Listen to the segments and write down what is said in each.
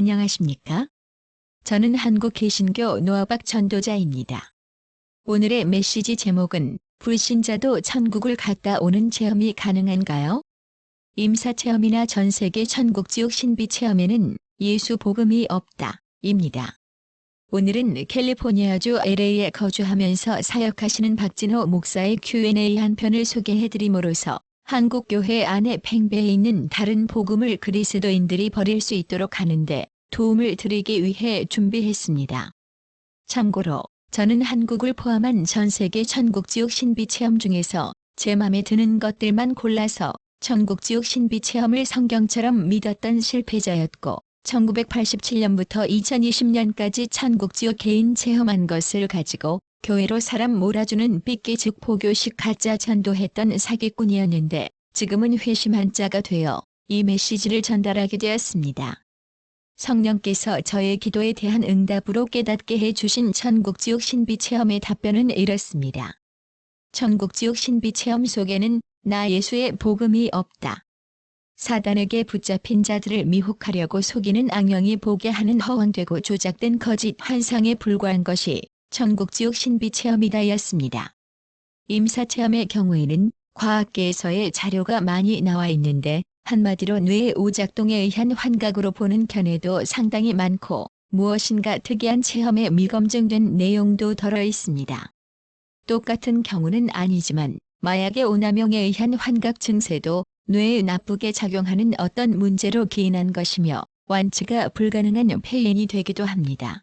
안녕하십니까? 저는 한국 개신교 노아박 전도자입니다. 오늘의 메시지 제목은 불신자도 천국을 갔다 오는 체험이 가능한가요? 임사체험이나 전세계 천국 지옥 신비 체험에는 예수 복음이 없다. 입니다. 오늘은 캘리포니아주 LA에 거주하면서 사역하시는 박진호 목사의 Q&A 한 편을 소개해드림으로써 한국 교회 안에 팽배해 있는 다른 복음을 그리스도인들이 버릴 수 있도록 하는데 도움을 드리기 위해 준비했습니다. 참고로 저는 한국을 포함한 전 세계 천국 지옥 신비 체험 중에서 제 맘에 드는 것들만 골라서 천국 지옥 신비 체험을 성경처럼 믿었던 실패자였고 1987년부터 2020년까지 천국 지옥 개인 체험한 것을 가지고 교회로 사람 몰아주는 삐끼 즉 포교식 가짜 전도했던 사기꾼이었는데 지금은 회심한 자가 되어 이 메시지를 전달하게 되었습니다. 성령께서 저의 기도에 대한 응답으로 깨닫게 해주신 천국 지옥 신비 체험의 답변은 이렇습니다. 천국 지옥 신비 체험 속에는 나 예수의 복음이 없다. 사단에게 붙잡힌 자들을 미혹하려고 속이는 악령이 보게 하는 허황되고 조작된 거짓 환상에 불과한 것이 천국 지옥 신비 체험이다였습니다. 임사체험의 경우에는 과학계에서의 자료가 많이 나와 있는데 한마디로 뇌의 오작동에 의한 환각으로 보는 견해도 상당히 많고 무엇인가 특이한 체험에 미검증된 내용도 덜어 있습니다. 똑같은 경우는 아니지만 마약의 오남용에 의한 환각 증세도 뇌에 나쁘게 작용하는 어떤 문제로 기인한 것이며 완치가 불가능한 폐인이 되기도 합니다.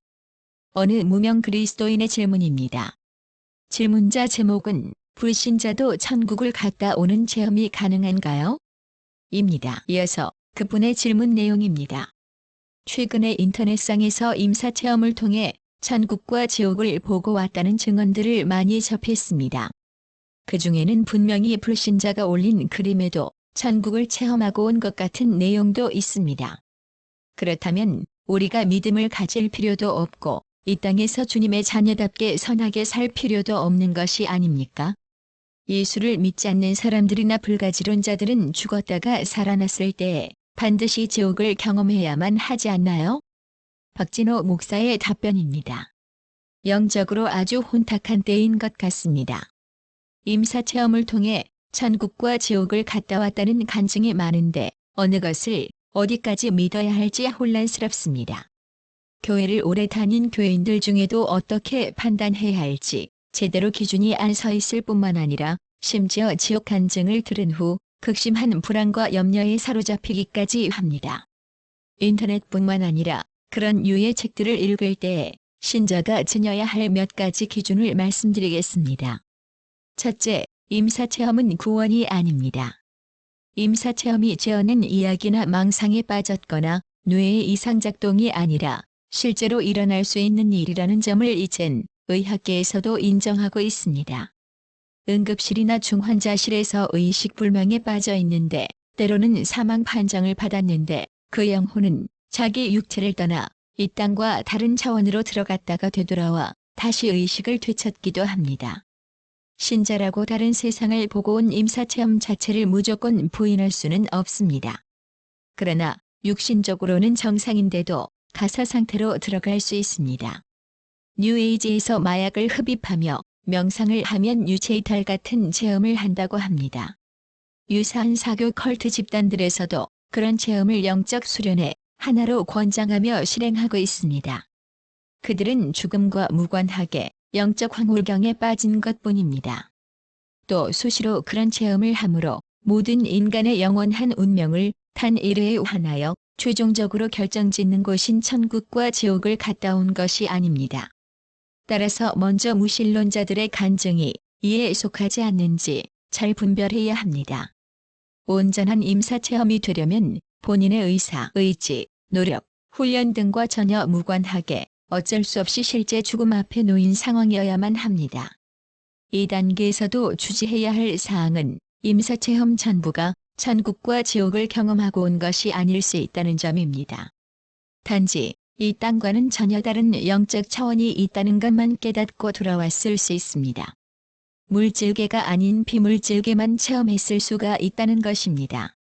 어느 무명 그리스도인의 질문입니다. 질문자 제목은 불신자도 천국을 갔다 오는 체험이 가능한가요? 입니다. 이어서 그분의 질문 내용입니다. 최근에 인터넷상에서 임사체험을 통해 천국과 지옥을 보고 왔다는 증언들을 많이 접했습니다. 그 중에는 분명히 불신자가 올린 그림에도 천국을 체험하고 온 것 같은 내용도 있습니다. 그렇다면 우리가 믿음을 가질 필요도 없고 이 땅에서 주님의 자녀답게 선하게 살 필요도 없는 것이 아닙니까? 예수를 믿지 않는 사람들이나 불가지론자들은 죽었다가 살아났을 때에 반드시 지옥을 경험해야만 하지 않나요? 박진호 목사의 답변입니다. 영적으로 아주 혼탁한 때인 것 같습니다. 임사체험을 통해 천국과 지옥을 갔다 왔다는 간증이 많은데 어느 것을 어디까지 믿어야 할지 혼란스럽습니다. 교회를 오래 다닌 교인들 중에도 어떻게 판단해야 할지 제대로 기준이 안 서 있을 뿐만 아니라 심지어 지옥 간증을 들은 후 극심한 불안과 염려에 사로잡히기까지 합니다. 인터넷뿐만 아니라 그런 유의 책들을 읽을 때에 신자가 지녀야 할 몇 가지 기준을 말씀드리겠습니다. 첫째, 임사체험은 구원이 아닙니다. 임사체험이 재어낸 이야기나 망상에 빠졌거나 뇌의 이상작동이 아니라 실제로 일어날 수 있는 일이라는 점을 이젠 의학계에서도 인정하고 있습니다. 응급실이나 중환자실에서 의식불명에 빠져 있는데 때로는 사망 판정을 받았는데 그 영혼은 자기 육체를 떠나 이 땅과 다른 차원으로 들어갔다가 되돌아와 다시 의식을 되찾기도 합니다. 신자라고 다른 세상을 보고 온 임사체험 자체를 무조건 부인할 수는 없습니다. 그러나 육신적으로는 정상인데도 가사 상태로 들어갈 수 있습니다. 뉴에이지에서 마약을 흡입하며 명상을 하면 유체이탈 같은 체험을 한다고 합니다. 유사한 사교 컬트 집단들에서도 그런 체험을 영적 수련의 하나로 권장하며 실행하고 있습니다. 그들은 죽음과 무관하게 영적 황홀경에 빠진 것뿐입니다. 또 수시로 그런 체험을 함으로 모든 인간의 영원한 운명을 단 1회에 한하여 최종적으로 결정짓는 곳인 천국과 지옥을 갔다 온 것이 아닙니다. 따라서 먼저 무신론자들의 간증이 이에 속하지 않는지 잘 분별해야 합니다. 온전한 임사체험이 되려면 본인의 의사, 의지, 노력, 훈련 등과 전혀 무관하게 어쩔 수 없이 실제 죽음 앞에 놓인 상황이어야만 합니다. 이 단계에서도 주지해야 할 사항은 임사체험 전부가 천국과 지옥을 경험하고 온 것이 아닐 수 있다는 점입니다. 단지 이 땅과는 전혀 다른 영적 차원이 있다는 것만 깨닫고 돌아왔을 수 있습니다. 물질계가 아닌 비물질계만 체험했을 수가 있다는 것입니다.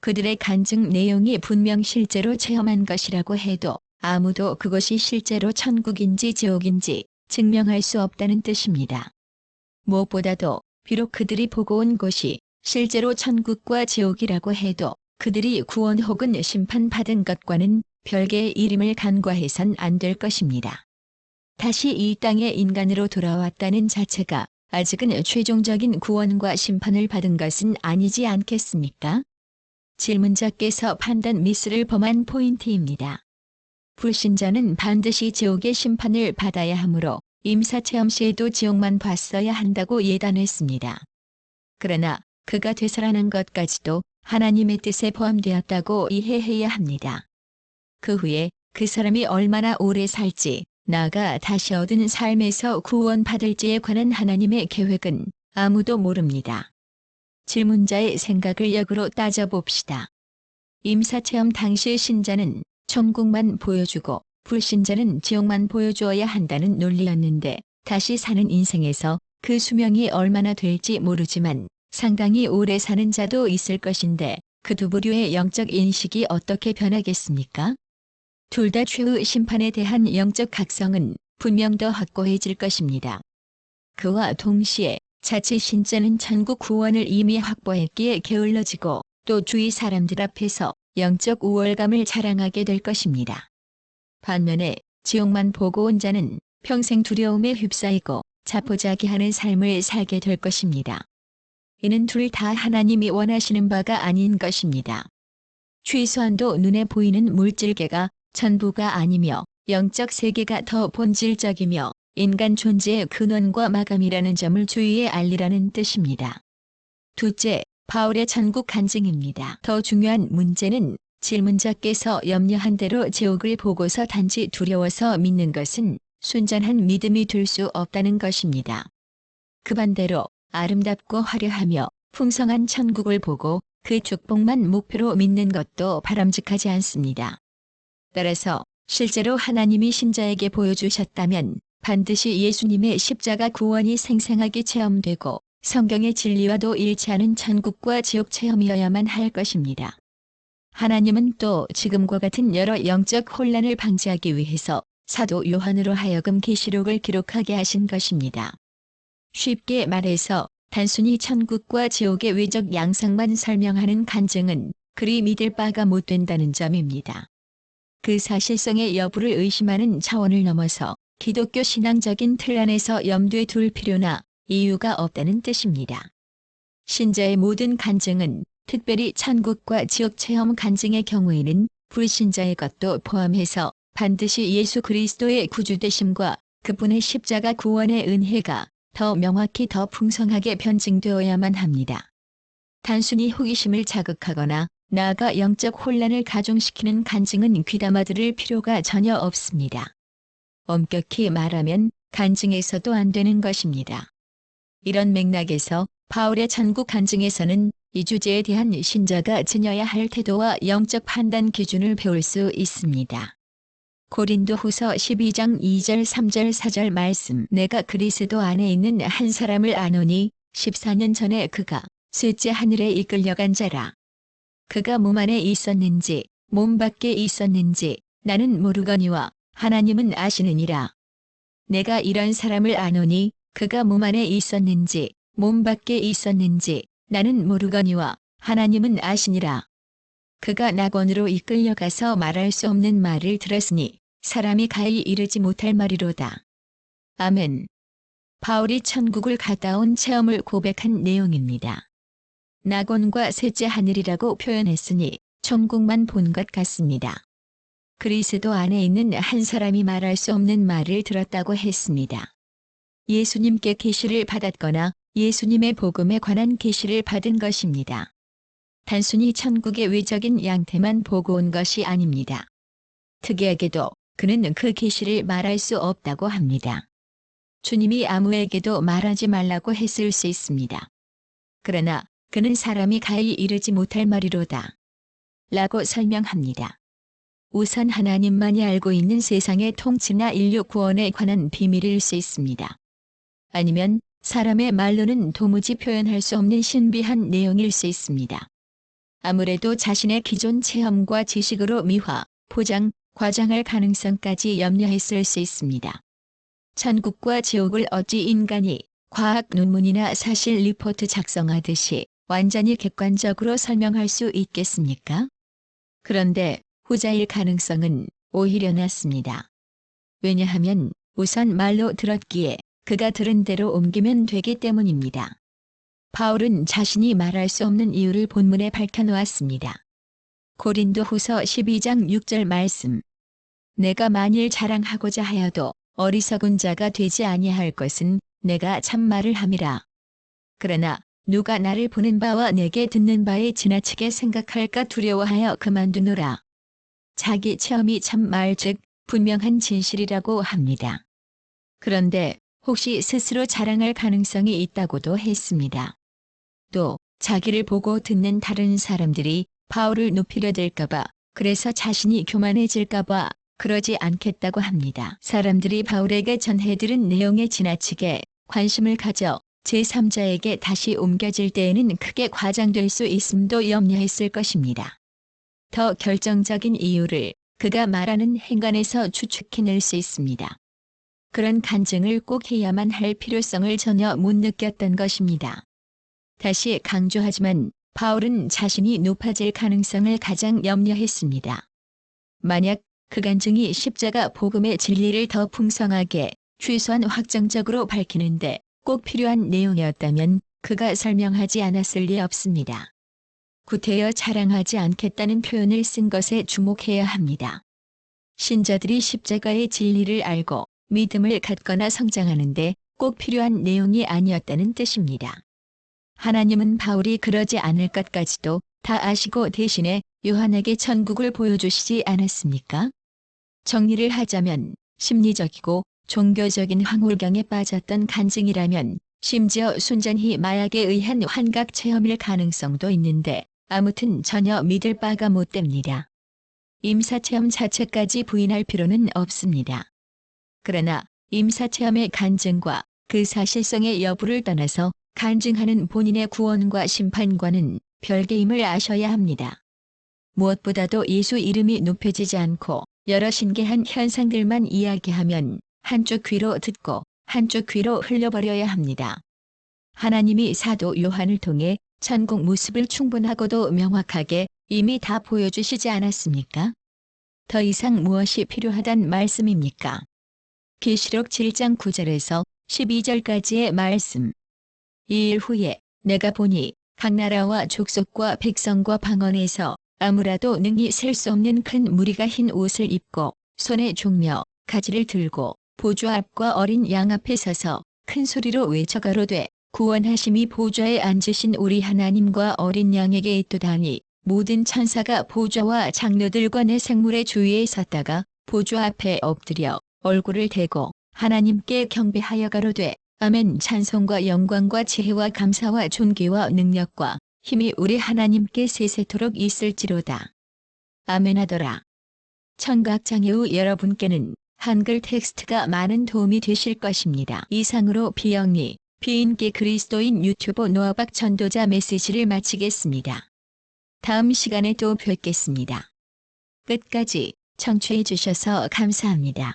그들의 간증 내용이 분명 실제로 체험한 것이라고 해도 아무도 그것이 실제로 천국인지 지옥인지 증명할 수 없다는 뜻입니다. 무엇보다도 비록 그들이 보고 온 곳이 실제로 천국과 지옥이라고 해도 그들이 구원 혹은 심판받은 것과는 별개의 이름을 간과해선 안 될 것입니다. 다시 이 땅에 인간으로 돌아왔다는 자체가 아직은 최종적인 구원과 심판을 받은 것은 아니지 않겠습니까? 질문자께서 판단 미스를 범한 포인트입니다. 불신자는 반드시 지옥의 심판을 받아야 하므로 임사체험 시에도 지옥만 봤어야 한다고 예단했습니다. 그러나 그가 되살아난 것까지도 하나님의 뜻에 포함되었다고 이해해야 합니다. 그 후에 그 사람이 얼마나 오래 살지, 나아가 다시 얻은 삶에서 구원받을지에 관한 하나님의 계획은 아무도 모릅니다. 질문자의 생각을 역으로 따져봅시다. 임사체험 당시의 신자는 천국만 보여주고 불신자는 지옥만 보여주어야 한다는 논리였는데, 다시 사는 인생에서 그 수명이 얼마나 될지 모르지만 상당히 오래 사는 자도 있을 것인데 그 두 부류의 영적 인식이 어떻게 변하겠습니까? 둘 다 최후 심판에 대한 영적 각성은 분명 더 확고해질 것입니다. 그와 동시에 자칫 신자는 천국 구원을 이미 확보했기에 게을러지고 또 주위 사람들 앞에서 영적 우월감을 자랑하게 될 것입니다. 반면에 지옥만 보고 온 자는 평생 두려움에 휩싸이고 자포자기하는 삶을 살게 될 것입니다. 이는 둘 다 하나님이 원하시는 바가 아닌 것입니다. 최소한도 눈에 보이는 물질계가 전부가 아니며 영적 세계가 더 본질적이며 인간 존재의 근원과 마감이라는 점을 주위에 알리라는 뜻입니다. 둘째, 바울의 천국 간증입니다. 더 중요한 문제는 질문자께서 염려한 대로 지옥을 보고서 단지 두려워서 믿는 것은 순전한 믿음이 될 수 없다는 것입니다. 그 반대로 아름답고 화려하며 풍성한 천국을 보고 그 축복만 목표로 믿는 것도 바람직하지 않습니다. 따라서 실제로 하나님이 신자에게 보여주셨다면 반드시 예수님의 십자가 구원이 생생하게 체험되고 성경의 진리와도 일치하는 천국과 지옥 체험이어야만 할 것입니다. 하나님은 또 지금과 같은 여러 영적 혼란을 방지하기 위해서 사도 요한으로 하여금 계시록을 기록하게 하신 것입니다. 쉽게 말해서 단순히 천국과 지옥의 외적 양상만 설명하는 간증은 그리 믿을 바가 못 된다는 점입니다. 그 사실성의 여부를 의심하는 차원을 넘어서 기독교 신앙적인 틀 안에서 염두에 둘 필요나 이유가 없다는 뜻입니다. 신자의 모든 간증은, 특별히 천국과 지옥 체험 간증의 경우에는 불신자의 것도 포함해서 반드시 예수 그리스도의 구주되심과 그분의 십자가 구원의 은혜가 더 명확히 더 풍성하게 변증되어야만 합니다. 단순히 호기심을 자극하거나 나아가 영적 혼란을 가중시키는 간증은 귀담아 들을 필요가 전혀 없습니다. 엄격히 말하면 간증에서도 안 되는 것입니다. 이런 맥락에서 바울의 천국 간증에서는 이 주제에 대한 신자가 지녀야 할 태도와 영적 판단 기준을 배울 수 있습니다. 고린도후서 12장 2절 3절 4절 말씀. 내가 그리스도 안에 있는 한 사람을 아노니 14년 전에 그가 셋째 하늘에 이끌려간 자라. 그가 몸 안에 있었는지 몸 밖에 있었는지 나는 모르거니와 하나님은 아시느니라. 내가 이런 사람을 아노니 그가 몸 안에 있었는지 몸 밖에 있었는지 나는 모르거니와 하나님은 아시니라. 그가 낙원으로 이끌려가서 말할 수 없는 말을 들었으니 사람이 가히 이르지 못할 말이로다. 아멘. 바울이 천국을 갔다 온 체험을 고백한 내용입니다. 낙원과 셋째 하늘이라고 표현했으니 천국만 본 것 같습니다. 그리스도 안에 있는 한 사람이 말할 수 없는 말을 들었다고 했습니다. 예수님께 계시를 받았거나 예수님의 복음에 관한 계시를 받은 것입니다. 단순히 천국의 외적인 양태만 보고 온 것이 아닙니다. 특이하게도 그는 그 계시를 말할 수 없다고 합니다. 주님이 아무에게도 말하지 말라고 했을 수 있습니다. 그러나 그는 사람이 가히 이르지 못할 말이로다. 라고 설명합니다. 우선 하나님만이 알고 있는 세상의 통치나 인류 구원에 관한 비밀일 수 있습니다. 아니면 사람의 말로는 도무지 표현할 수 없는 신비한 내용일 수 있습니다. 아무래도 자신의 기존 체험과 지식으로 미화, 포장, 과장할 가능성까지 염려했을 수 있습니다. 천국과 지옥을 어찌 인간이 과학 논문이나 사실 리포트 작성하듯이 완전히 객관적으로 설명할 수 있겠습니까? 그런데 후자일 가능성은 오히려 낮습니다. 왜냐하면 우선 말로 들었기에 그가 들은 대로 옮기면 되기 때문입니다. 바울은 자신이 말할 수 없는 이유를 본문에 밝혀놓았습니다. 고린도후서 12장 6절 말씀. 내가 만일 자랑하고자 하여도 어리석은 자가 되지 아니할 것은 내가 참말을 함이라. 그러나 누가 나를 보는 바와 내게 듣는 바에 지나치게 생각할까 두려워하여 그만두노라. 자기 체험이 참말 즉 분명한 진실이라고 합니다. 그런데 혹시 스스로 자랑할 가능성이 있다고도 했습니다. 또 자기를 보고 듣는 다른 사람들이 바울을 높이려 들까봐, 그래서 자신이 교만해질까봐 그러지 않겠다고 합니다. 사람들이 바울에게 전해들은 내용에 지나치게 관심을 가져 제3자에게 다시 옮겨질 때에는 크게 과장될 수 있음도 염려했을 것입니다. 더 결정적인 이유를 그가 말하는 행간에서 추측해낼 수 있습니다. 그런 간증을 꼭 해야만 할 필요성을 전혀 못 느꼈던 것입니다. 다시 강조하지만 바울은 자신이 높아질 가능성을 가장 염려했습니다. 만약 그 간증이 십자가 복음의 진리를 더 풍성하게 최소한 확정적으로 밝히는데 꼭 필요한 내용이었다면 그가 설명하지 않았을 리 없습니다. 구태여 자랑하지 않겠다는 표현을 쓴 것에 주목해야 합니다. 신자들이 십자가의 진리를 알고 믿음을 갖거나 성장하는데 꼭 필요한 내용이 아니었다는 뜻입니다. 하나님은 바울이 그러지 않을 것까지도 다 아시고 대신에 요한에게 천국을 보여주시지 않았습니까? 정리를 하자면 심리적이고 종교적인 황홀경에 빠졌던 간증이라면, 심지어 순전히 마약에 의한 환각 체험일 가능성도 있는데 아무튼 전혀 믿을 바가 못 됩니다. 임사체험 자체까지 부인할 필요는 없습니다. 그러나 임사체험의 간증과 그 사실성의 여부를 떠나서 간증하는 본인의 구원과 심판과는 별개임을 아셔야 합니다. 무엇보다도 예수 이름이 높여지지 않고 여러 신기한 현상들만 이야기하면 한쪽 귀로 듣고 한쪽 귀로 흘려버려야 합니다. 하나님이 사도 요한을 통해 천국 모습을 충분하고도 명확하게 이미 다 보여주시지 않았습니까? 더 이상 무엇이 필요하단 말씀입니까? 계시록 7장 9절에서 12절까지의 말씀. 이 일 후에 내가 보니 각 나라와 족속과 백성과 방언에서 아무라도 능히 셀 수 없는 큰 무리가 흰 옷을 입고 손에 종며 가지를 들고 보좌 앞과 어린 양 앞에 서서 큰 소리로 외쳐 가로되 구원하심이 보좌에 앉으신 우리 하나님과 어린 양에게 있도다니, 모든 천사가 보좌와 장로들과 내 생물의 주위에 섰다가 보좌 앞에 엎드려 얼굴을 대고 하나님께 경배하여 가로되 아멘. 찬송과 영광과 지혜와 감사와 존귀와 능력과 힘이 우리 하나님께 세세토록 있을지로다. 아멘 하더라. 청각장애우 여러분께는 한글 텍스트가 많은 도움이 되실 것입니다. 이상으로 비영리, 비인기 그리스도인 유튜버 노아박 전도자 메시지를 마치겠습니다. 다음 시간에 또 뵙겠습니다. 끝까지 청취해 주셔서 감사합니다.